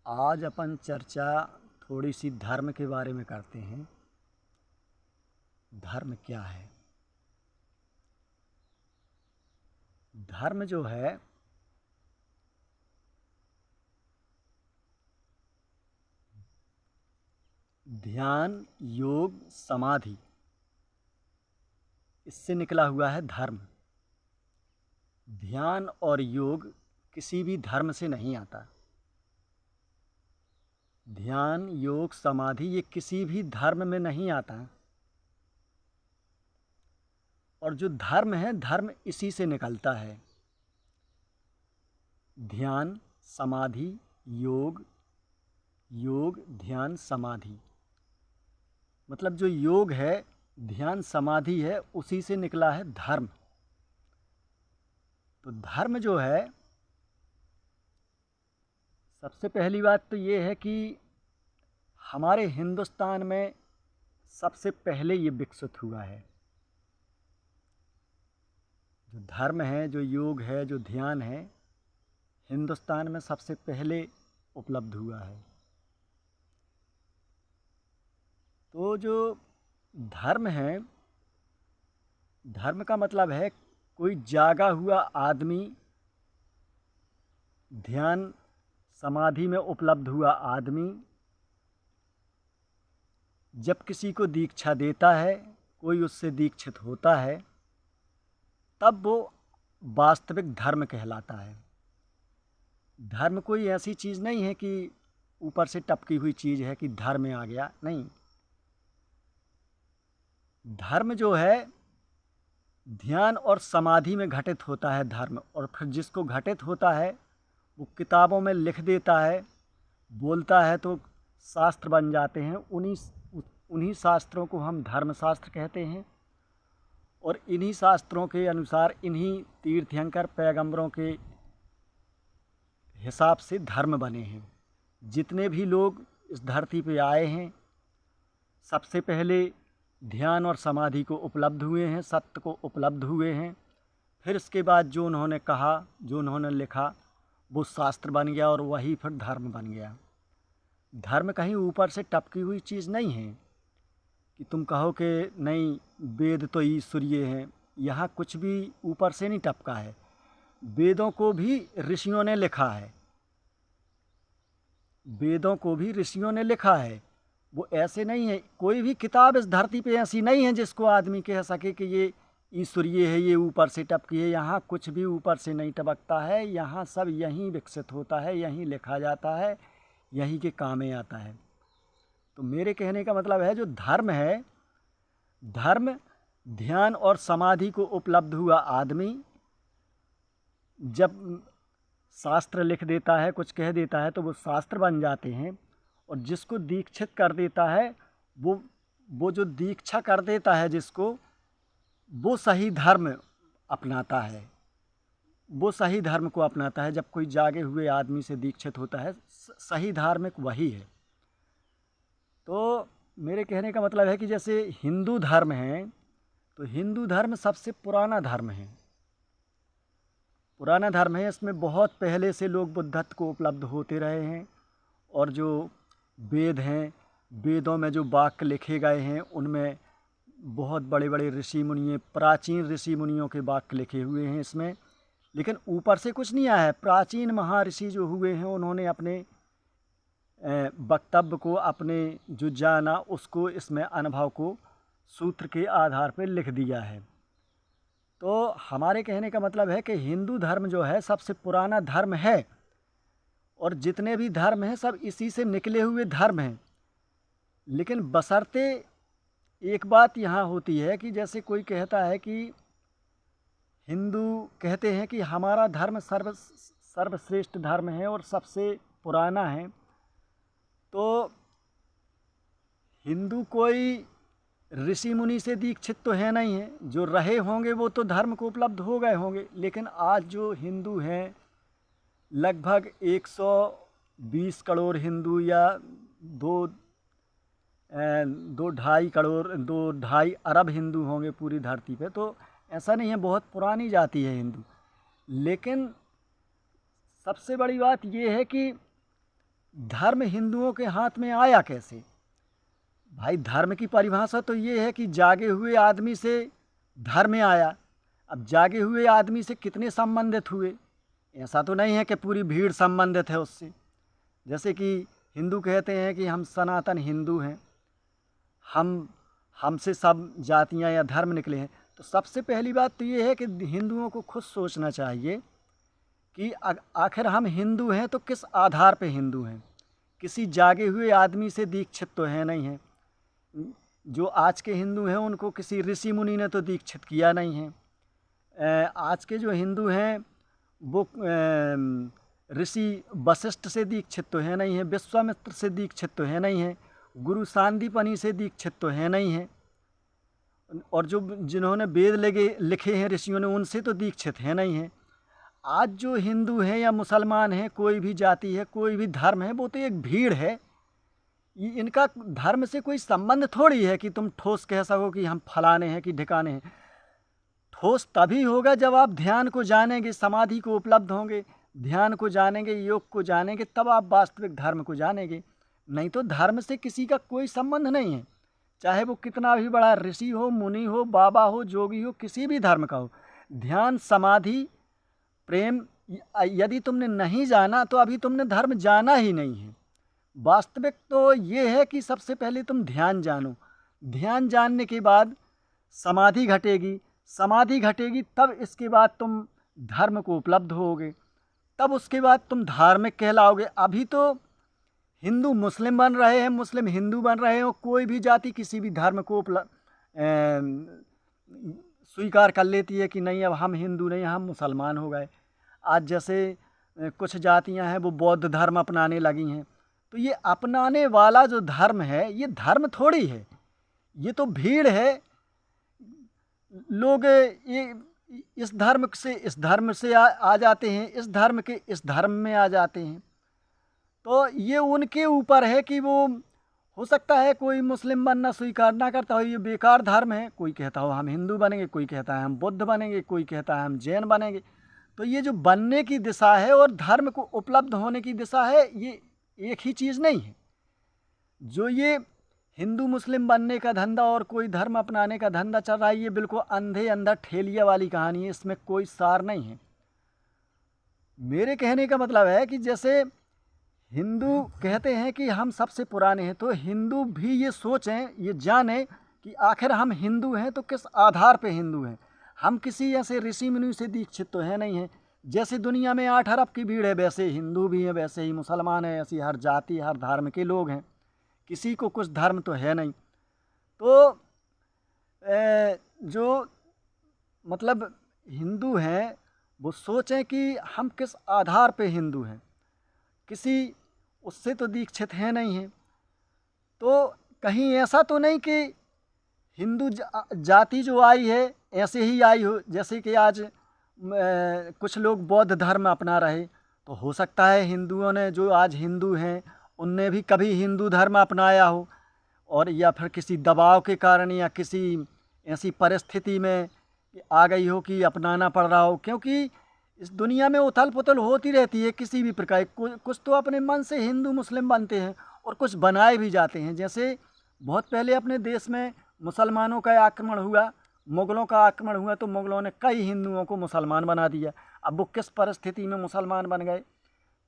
आज अपन चर्चा थोड़ी सी धर्म के बारे में करते हैं। धर्म क्या है? धर्म जो है ध्यान, योग, समाधि, इससे निकला हुआ है धर्म। ध्यान और योग किसी भी धर्म से नहीं आता। ध्यान, योग, समाधि ये किसी भी धर्म में नहीं आता। और जो धर्म है, धर्म इसी से निकलता है। ध्यान, समाधि, योग, योग, ध्यान, समाधि, मतलब जो योग है, ध्यान, समाधि है, उसी से निकला है धर्म। तो धर्म जो है, सबसे पहली बात तो ये है कि हमारे हिंदुस्तान में सबसे पहले ये विकसित हुआ है। जो धर्म है, जो योग है, जो ध्यान है, हिंदुस्तान में सबसे पहले उपलब्ध हुआ है। तो जो धर्म है, धर्म का मतलब है कोई जागा हुआ आदमी, ध्यान समाधि में उपलब्ध हुआ आदमी जब किसी को दीक्षा देता है, कोई उससे दीक्षित होता है, तब वो वास्तविक धर्म कहलाता है। धर्म कोई ऐसी चीज़ नहीं है कि ऊपर से टपकी हुई चीज़ है कि धर्म आ गया, नहीं। धर्म जो है ध्यान और समाधि में घटित होता है धर्म, और फिर जिसको घटित होता है वो किताबों में लिख देता है, बोलता है तो शास्त्र बन जाते हैं। उन्हीं शास्त्रों को हम धर्मशास्त्र कहते हैं। और इन्हीं शास्त्रों के अनुसार, इन्हीं तीर्थंकर पैगंबरों के हिसाब से धर्म बने हैं। जितने भी लोग इस धरती पे आए हैं, सबसे पहले ध्यान और समाधि को उपलब्ध हुए हैं, सत्य को उपलब्ध हुए हैं। फिर इसके बाद जो उन्होंने कहा, जो उन्होंने लिखा, वो शास्त्र बन गया और वही फिर धर्म बन गया। धर्म कहीं ऊपर से टपकी हुई चीज़ नहीं है कि तुम कहो कि नहीं वेद तो ईश्वरीय हैं। यहाँ कुछ भी ऊपर से नहीं टपका है। वेदों को भी ऋषियों ने लिखा है। वेदों को भी ऋषियों ने लिखा है। वो ऐसे नहीं है, कोई भी किताब इस धरती पे ऐसी नहीं है जिसको आदमी कह सके कि ये ईश्वरीय है, ये ऊपर से टपकी है। यहाँ कुछ भी ऊपर से नहीं टपकता है। यहाँ सब यहीं विकसित होता है, यहीं लिखा जाता है, यहीं के काम में आता है। तो मेरे कहने का मतलब है, जो धर्म है, धर्म ध्यान और समाधि को उपलब्ध हुआ आदमी जब शास्त्र लिख देता है, कुछ कह देता है, तो वो शास्त्र बन जाते हैं। और जिसको दीक्षित कर देता है, वो जो दीक्षा कर देता है जिसको, वो सही धर्म अपनाता है। वो सही धर्म को अपनाता है। जब कोई जागे हुए आदमी से दीक्षित होता है, सही धार्मिक वही है। तो मेरे कहने का मतलब है कि जैसे हिंदू धर्म है, तो हिंदू धर्म सबसे पुराना धर्म है। पुराना धर्म है, इसमें बहुत पहले से लोग बुद्धत्व को उपलब्ध होते रहे हैं। और जो वेद हैं, वेदों में जो वाक्य लिखे गए हैं, उनमें बहुत बड़े बड़े ऋषि मुनि, प्राचीन ऋषि मुनियों के वाक्य लिखे हुए हैं इसमें। लेकिन ऊपर से कुछ नहीं आया है। प्राचीन महर्षि जो हुए हैं, उन्होंने अपने वक्तव्य को, अपने जो जाना, उसको इसमें अनुभव को सूत्र के आधार पर लिख दिया है। तो हमारे कहने का मतलब है कि हिंदू धर्म जो है सबसे पुराना धर्म है। और जितने भी धर्म हैं सब इसी से निकले हुए धर्म हैं। लेकिन बशर्ते एक बात यहाँ होती है कि जैसे कोई कहता है कि हिंदू कहते हैं कि हमारा धर्म सर्वश्रेष्ठ धर्म है और सबसे पुराना है। तो हिंदू कोई ऋषि मुनि से दीक्षित तो है नहीं है। जो रहे होंगे वो तो धर्म को उपलब्ध हो गए होंगे। लेकिन आज जो हिंदू हैं, लगभग 120 करोड़ हिंदू, या दो ढाई अरब हिंदू होंगे पूरी धरती पे। तो ऐसा नहीं है, बहुत पुरानी जाति है हिंदू। लेकिन सबसे बड़ी बात ये है कि धर्म हिंदुओं के हाथ में आया कैसे। भाई धर्म की परिभाषा तो ये है कि जागे हुए आदमी से धर्म आया। अब जागे हुए आदमी से कितने संबंधित हुए, ऐसा तो नहीं है कि पूरी भीड़ संबंधित है उससे। जैसे कि हिंदू कहते हैं कि हम सनातन हिंदू हैं, हमसे सब जातियां या धर्म निकले हैं। तो सबसे पहली बात तो ये है कि हिंदुओं को खुद सोचना चाहिए कि आखिर हम हिंदू हैं तो किस आधार पे हिंदू हैं। किसी जागे हुए आदमी से दीक्षित तो है नहीं है। जो आज के हिंदू हैं उनको किसी ऋषि मुनि ने तो दीक्षित किया नहीं है। आज के जो हिंदू हैं वो ऋषि वशिष्ठ से दीक्षित तो है नहीं है, विश्वामित्र से दीक्षित तो है नहीं है, गुरु सांदीपनि से दीक्षित तो है नहीं है, और जो जिन्होंने वेद लिखे हैं ऋषियों ने उनसे तो दीक्षित है नहीं है। आज जो हिंदू हैं या मुसलमान हैं, कोई भी जाति है, कोई भी धर्म है, वो तो एक भीड़ है। इनका धर्म से कोई संबंध थोड़ी है कि तुम ठोस कह सको कि हम फलाने हैं कि ढिकाने हैं। ठोस तभी होगा जब आप ध्यान को जानेंगे, समाधि को उपलब्ध होंगे, ध्यान को जानेंगे, योग को जानेंगे, तब आप वास्तविक धर्म को जानेंगे। नहीं तो धर्म से किसी का कोई संबंध नहीं है, चाहे वो कितना भी बड़ा ऋषि हो, मुनि हो, बाबा हो, जोगी हो, किसी भी धर्म का हो। ध्यान, समाधि, प्रेम यदि तुमने नहीं जाना तो अभी तुमने धर्म जाना ही नहीं है। वास्तविक तो ये है कि सबसे पहले तुम ध्यान जानो, ध्यान जानने के बाद समाधि घटेगी, समाधि घटेगी तब इसके बाद तुम धर्म को उपलब्ध होगे, तब उसके बाद तुम धार्मिक कहलाओगे। अभी तो हिंदू मुस्लिम बन रहे हैं, मुस्लिम हिंदू बन रहे हैं, कोई भी जाति किसी भी धर्म को स्वीकार कर लेती है कि नहीं अब हम हिंदू नहीं, हम मुसलमान हो गए। आज जैसे कुछ जातियां हैं वो बौद्ध धर्म अपनाने लगी हैं। तो ये अपनाने वाला जो धर्म है ये धर्म थोड़ी है, ये तो भीड़ है। लोग ये इस धर्म से आ जाते हैं, इस धर्म के इस धर्म में आ जाते हैं। तो ये उनके ऊपर है कि वो हो सकता है कोई मुस्लिम बनना स्वीकार ना करता हो, ये बेकार धर्म है। कोई कहता हो हम हिंदू बनेंगे, कोई कहता है हम बुद्ध बनेंगे, कोई कहता है हम जैन बनेंगे। तो ये जो बनने की दिशा है और धर्म को उपलब्ध होने की दिशा है, ये एक ही चीज़ नहीं है। जो ये हिंदू मुस्लिम बनने का धंधा और कोई धर्म अपनाने का धंधा चल रहा है, ये बिल्कुल अंधे अंधा ठेलिया वाली कहानी है, इसमें कोई सार नहीं है। मेरे कहने का मतलब है कि जैसे हिंदू कहते हैं कि हम सबसे पुराने हैं, तो हिंदू भी ये सोचें, ये जानें कि आखिर हम हिंदू हैं तो किस आधार पे हिंदू हैं। हम किसी ऐसे ऋषि मुनि से दीक्षित तो है नहीं हैं। जैसे दुनिया में 8 अरब की भीड़ है, वैसे हिंदू भी हैं, वैसे ही मुसलमान हैं, ऐसी हर जाति हर धर्म के लोग हैं, किसी को कुछ धर्म तो है नहीं। तो जो मतलब हिंदू हैं वो सोचें कि हम किस आधार पे हिंदू हैं, किसी उससे तो दीक्षित है नहीं हैं। तो कहीं ऐसा तो नहीं कि हिंदू जाति जो आई है ऐसे ही आई हो। जैसे कि आज कुछ लोग बौद्ध धर्म अपना रहे, तो हो सकता है हिंदुओं ने जो आज हिंदू हैं उनने भी कभी हिंदू धर्म अपनाया हो, और या फिर किसी दबाव के कारण या किसी ऐसी परिस्थिति में आ गई हो कि अपनाना पड़ रहा हो। क्योंकि इस दुनिया में उथल पुथल होती रहती है किसी भी प्रकार। कुछ तो अपने मन से हिंदू मुस्लिम बनते हैं और कुछ बनाए भी जाते हैं। जैसे बहुत पहले अपने देश में मुसलमानों का आक्रमण हुआ, मुग़लों का आक्रमण हुआ, तो मुग़लों ने कई हिंदुओं को मुसलमान बना दिया। अब वो किस परिस्थिति में मुसलमान बन गए।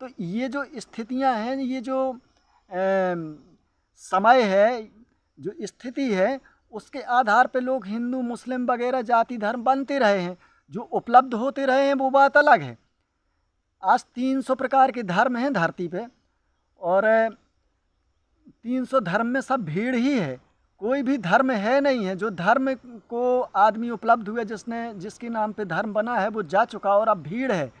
तो ये जो स्थितियां हैं, ये जो समय है, जो स्थिति है, उसके आधार पे लोग हिंदू मुस्लिम वगैरह जाति धर्म बनते रहे हैं। जो उपलब्ध होते रहे हैं वो बात अलग है। आज 300 प्रकार के धर्म हैं धरती पे, और 300 धर्म में सब भीड़ ही है। कोई भी धर्म है नहीं है जो धर्म को आदमी उपलब्ध हुए, जिसके नाम पे धर्म बना है वो जा चुका और अब भीड़ है।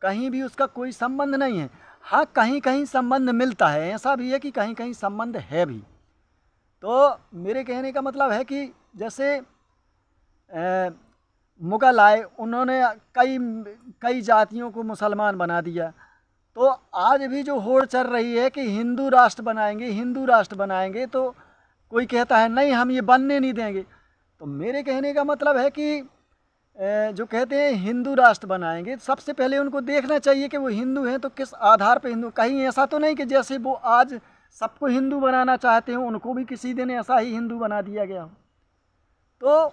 कहीं भी उसका कोई संबंध नहीं है। हाँ, कहीं कहीं संबंध मिलता है, ऐसा भी है कि कहीं कहीं संबंध है भी। तो मेरे कहने का मतलब है कि जैसे मुग़ल आए, उन्होंने कई जातियों को मुसलमान बना दिया। तो आज भी जो होड़ चल रही है कि हिंदू राष्ट्र बनाएंगे, हिंदू राष्ट्र बनाएंगे, तो कोई कहता है नहीं हम ये बनने नहीं देंगे। तो मेरे कहने का मतलब है कि जो कहते हैं हिंदू राष्ट्र बनाएंगे, सबसे पहले उनको देखना चाहिए कि वो हिंदू हैं तो किस आधार पे हिंदू। कहीं ऐसा तो नहीं कि जैसे वो आज सबको हिंदू बनाना चाहते हो उनको भी किसी दिन ऐसा ही हिंदू बना दिया गया हो। तो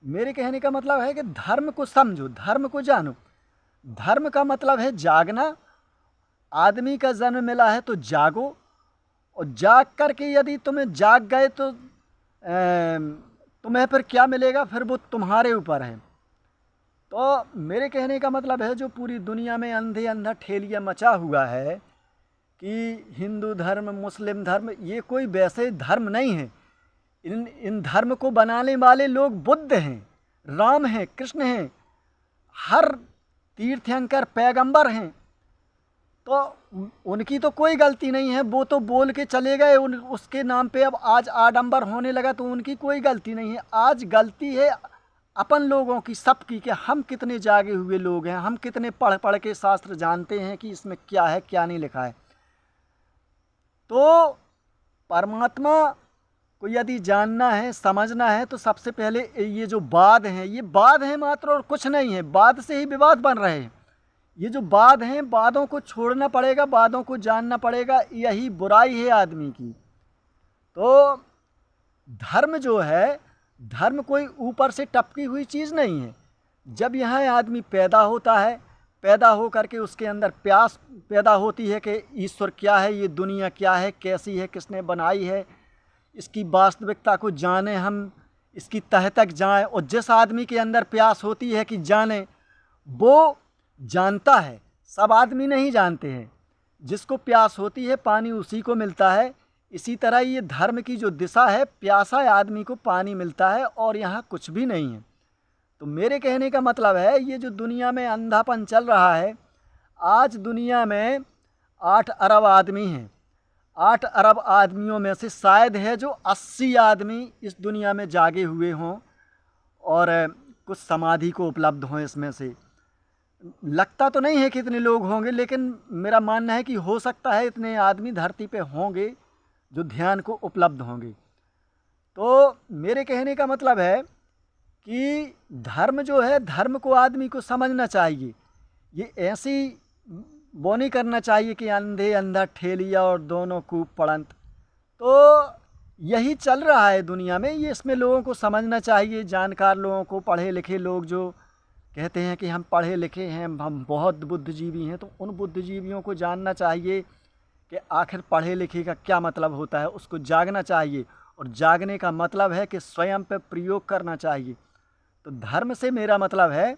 मेरे कहने का मतलब है कि धर्म को समझो, धर्म को जानो। धर्म का मतलब है जागना। आदमी का जन्म मिला है तो जागो, और जाग करके यदि तुम्हें जाग गए तो तुम्हें फिर क्या मिलेगा, फिर वो तुम्हारे ऊपर है। तो मेरे कहने का मतलब है जो पूरी दुनिया में अंधे अंधा ठेलिया मचा हुआ है कि हिंदू धर्म, मुस्लिम धर्म, ये कोई वैसे धर्म नहीं है। इन धर्म को बनाने वाले लोग बुद्ध हैं, राम हैं, कृष्ण हैं, हर तीर्थंकर पैगंबर हैं। तो उनकी तो कोई गलती नहीं है, वो तो बोल के चले गए, उसके नाम पे अब आज आडंबर होने लगा तो उनकी कोई गलती नहीं है। आज गलती है अपन लोगों की, सबकी, कि हम कितने जागे हुए लोग हैं, हम कितने पढ़ पढ़ के शास्त्र जानते हैं कि इसमें क्या है क्या नहीं लिखा है। तो परमात्मा को यदि जानना है, समझना है, तो सबसे पहले ये जो वाद हैं, ये वाद हैं मात्र और कुछ नहीं है। वाद से ही विवाद बन रहे हैं। ये जो वाद हैं, वादों को छोड़ना पड़ेगा, वादों को जानना पड़ेगा। यही बुराई है आदमी की। तो धर्म जो है, धर्म कोई ऊपर से टपकी हुई चीज़ नहीं है। जब यहाँ आदमी पैदा होता है, पैदा हो करके उसके अंदर प्यास पैदा होती है कि ईश्वर क्या है, ये दुनिया क्या है, कैसी है, किसने बनाई है, इसकी वास्तविकता को जाने, हम इसकी तह तक जाएं। और जिस आदमी के अंदर प्यास होती है कि जाने, वो जानता है। सब आदमी नहीं जानते हैं। जिसको प्यास होती है पानी उसी को मिलता है। इसी तरह ये धर्म की जो दिशा है, प्यासा आदमी को पानी मिलता है और यहाँ कुछ भी नहीं है। तो मेरे कहने का मतलब है ये जो दुनिया में अंधापन चल रहा है, आज दुनिया में 8 अरब आदमी हैं। 8 अरब आदमियों में से शायद है जो 80 आदमी इस दुनिया में जागे हुए हों और कुछ समाधि को उपलब्ध हों। इसमें से लगता तो नहीं है कि इतने लोग होंगे, लेकिन मेरा मानना है कि हो सकता है इतने आदमी धरती पे होंगे जो ध्यान को उपलब्ध होंगे। तो मेरे कहने का मतलब है कि धर्म जो है, धर्म को आदमी को समझना चाहिए। ये ऐसी वो नहीं करना चाहिए कि अंधे अंधा ठेलिया और दोनों कूप पड़ंत। तो यही चल रहा है दुनिया में। ये इसमें लोगों को समझना चाहिए, जानकार लोगों को, पढ़े लिखे लोग जो कहते हैं कि हम पढ़े लिखे हैं, हम बहुत बुद्धिजीवी हैं, तो उन बुद्धिजीवियों को जानना चाहिए कि आखिर पढ़े लिखे का क्या मतलब होता है। उसको जागना चाहिए, और जागने का मतलब है कि स्वयं पर प्रयोग करना चाहिए। तो धर्म से मेरा मतलब है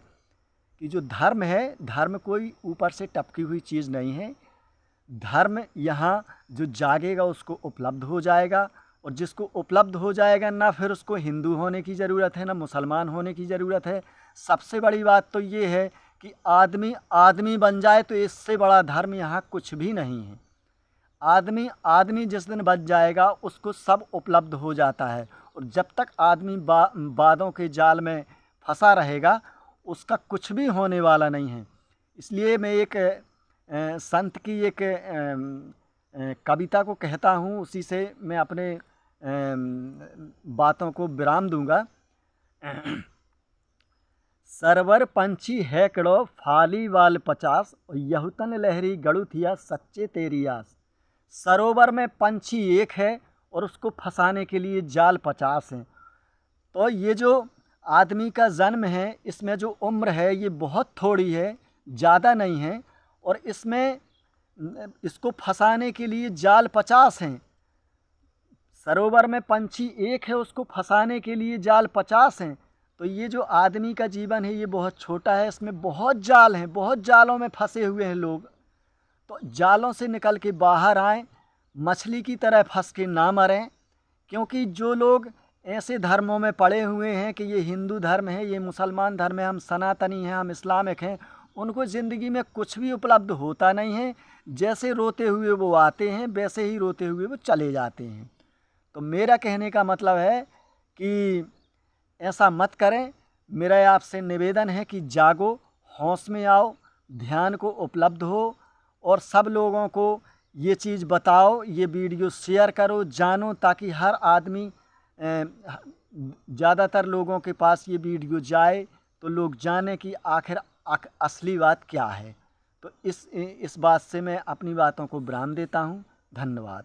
कि जो धर्म है, धर्म कोई ऊपर से टपकी हुई चीज़ नहीं है। धर्म यहाँ जो जागेगा उसको उपलब्ध हो जाएगा, और जिसको उपलब्ध हो जाएगा ना फिर उसको हिंदू होने की ज़रूरत है, ना मुसलमान होने की ज़रूरत है। सबसे बड़ी बात तो ये है कि आदमी आदमी बन जाए तो इससे बड़ा धर्म यहाँ कुछ भी नहीं है। आदमी आदमी जिस दिन बच जाएगा उसको सब उपलब्ध हो जाता है, और जब तक आदमी वादों के जाल में फंसा रहेगा उसका कुछ भी होने वाला नहीं है। इसलिए मैं एक संत की एक कविता को कहता हूँ, उसी से मैं अपने बातों को विराम दूंगा। सरवर पंछी है कड़ो फाली वाल 50, और यहुतन लहरी गड़ू थिया सच्चे तेरी आस। सरोवर में पंछी एक है और उसको फंसाने के लिए जाल 50 हैं। तो ये जो आदमी का जन्म है, इसमें जो उम्र है ये बहुत थोड़ी है, ज़्यादा नहीं है, और इसमें इसको फंसाने के लिए जाल 50 हैं। सरोवर में पंछी एक है, उसको फंसाने के लिए जाल 50 हैं। तो ये जो आदमी का जीवन है ये बहुत छोटा है, इसमें बहुत जाल हैं, बहुत जालों में फंसे हुए हैं लोग। तो जालों से निकल के बाहर आएँ, मछली की तरह फंस के ना मरें। क्योंकि जो लोग ऐसे धर्मों में पड़े हुए हैं कि ये हिंदू धर्म है, ये मुसलमान धर्म है, हम सनातनी हैं, हम इस्लामिक हैं, उनको ज़िंदगी में कुछ भी उपलब्ध होता नहीं है। जैसे रोते हुए वो आते हैं वैसे ही रोते हुए वो चले जाते हैं। तो मेरा कहने का मतलब है कि ऐसा मत करें। मेरा आपसे निवेदन है कि जागो, होश में आओ, ध्यान को उपलब्ध हो, और सब लोगों को ये चीज़ बताओ, ये वीडियो शेयर करो, जानो, ताकि हर आदमी, ज़्यादातर लोगों के पास ये वीडियो जाए, तो लोग जाने कि आखिर असली बात क्या है। तो इस बात से मैं अपनी बातों को विराम देता हूँ। धन्यवाद।